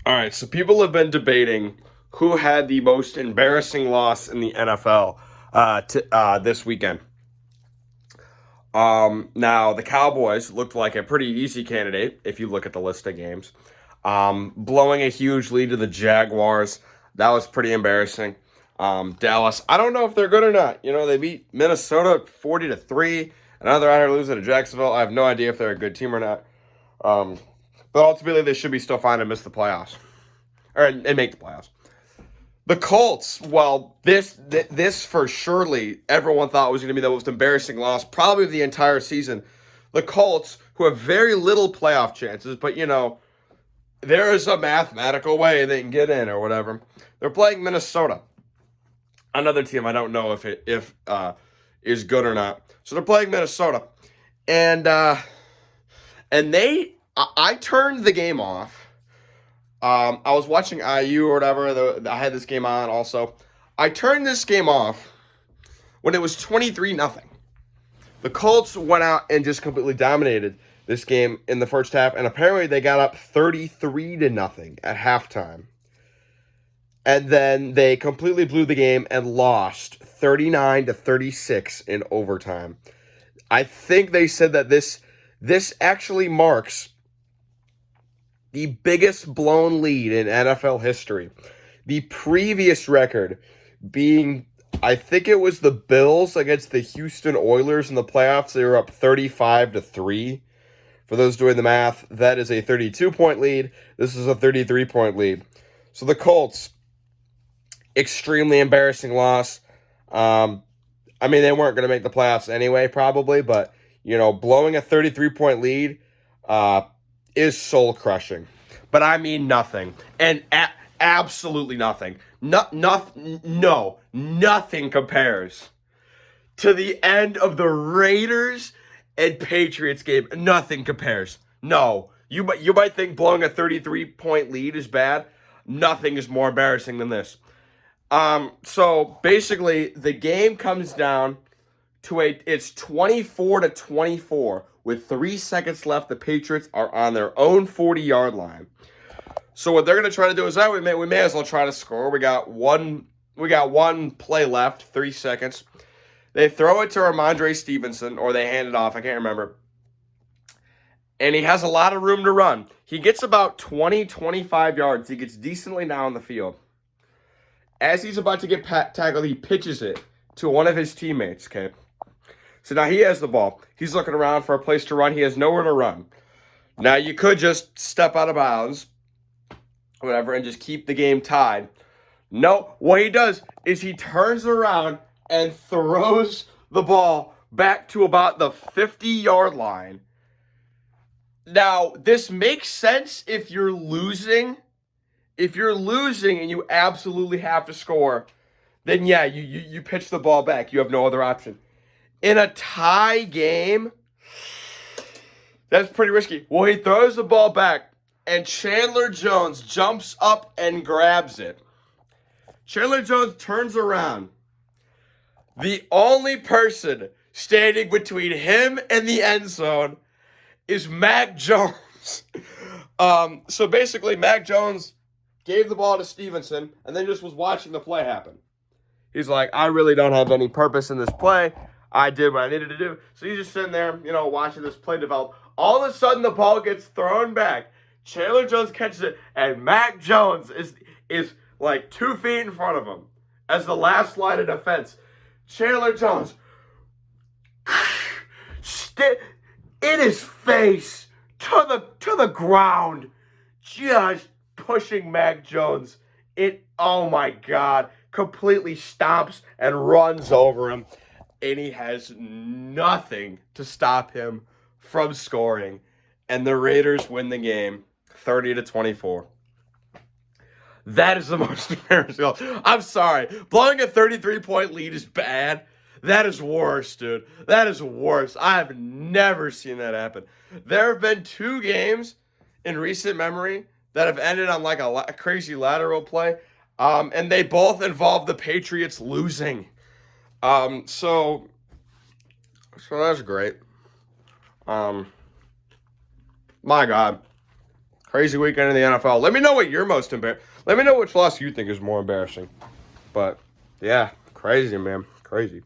All right, so people have been debating who had the most embarrassing loss in the NFL this weekend. Now, the Cowboys looked like a pretty easy candidate if you look at the list of games. Blowing a huge lead to the Jaguars, that was pretty embarrassing. Dallas, I don't know if they're good or not. You know, they beat Minnesota 40-3, and now they're out here losing to Jacksonville. I have no idea if they're a good team or not. Um, but ultimately, they should be still fine and miss the playoffs and make the playoffs. The Colts, well, this for surely everyone thought was going to be the most embarrassing loss probably of the entire season. The Colts, who have very little playoff chances, but there is a mathematical way they can get in or whatever. They're playing Minnesota, another team I don't know if is good or not. So they're playing Minnesota, and I turned the game off. I was watching IU or whatever. I had this game on also. I turned this game off when it was 23-0. The Colts went out and just completely dominated this game in the first half, and apparently they got up 33-0 at halftime. And then they completely blew the game and lost 39-36 in overtime. I think they said that this actually marks the biggest blown lead in NFL history. The previous record being, I think it was the Bills against the Houston Oilers in the playoffs. They were up 35-3. For those doing the math, that is a 32-point lead. This is a 33-point lead. So the Colts, extremely embarrassing loss. They weren't going to make the playoffs anyway, probably, but, blowing a 33-point lead is soul-crushing. But I mean nothing. And absolutely nothing. Nothing compares to the end of the Raiders and Patriots game. Nothing compares. No. You might think blowing a 33-point lead is bad. Nothing is more embarrassing than this. So basically, the game comes down to it's 24-24 with 3 seconds left. The Patriots are on their own 40-yard line. So what they're going to try to do is that we may as well try to score. We got one play left, 3 seconds. They throw it to Ramondre Stevenson, or they hand it off. I can't remember. And he has a lot of room to run. He gets about 20-25 yards. He gets decently down the field. As he's about to get tackled, he pitches it to one of his teammates, okay? So now he has the ball. He's looking around for a place to run. He has nowhere to run. Now you could just step out of bounds, whatever, and just keep the game tied. No, what he does is he turns around and throws the ball back to about the 50-yard line. Now, this makes sense if you're losing. If you're losing and you absolutely have to score, then yeah, you pitch the ball back. You have no other option. In a tie game, that's pretty risky. Well, he throws the ball back, and Chandler Jones jumps up and grabs it. Chandler Jones turns around. The only person standing between him and the end zone is Mac Jones. So basically, Mac Jones gave the ball to Stevenson, and then just was watching the play happen. He's like, I really don't have any purpose in this play. I did what I needed to do. So he's just sitting there, watching this play develop. All of a sudden, the ball gets thrown back. Chandler Jones catches it, and Mac Jones is like 2 feet in front of him as the last line of defense. Chandler Jones in his face to the ground, just pushing Mac Jones. Oh my God, completely stomps and runs over him, and he has nothing to stop him from scoring, and the Raiders win the game 30-24. That is the most embarrassing. I'm sorry. Blowing a 33-point lead is bad. That is worse, dude. That is worse. I have never seen that happen. There have been 2 games in recent memory that have ended on like a crazy lateral play, and they both involve the Patriots losing. So that's great. My God. Crazy weekend in the NFL. Let me know what you're most embarrassed. Let me know which loss you think is more embarrassing. But, yeah, crazy, man. Crazy.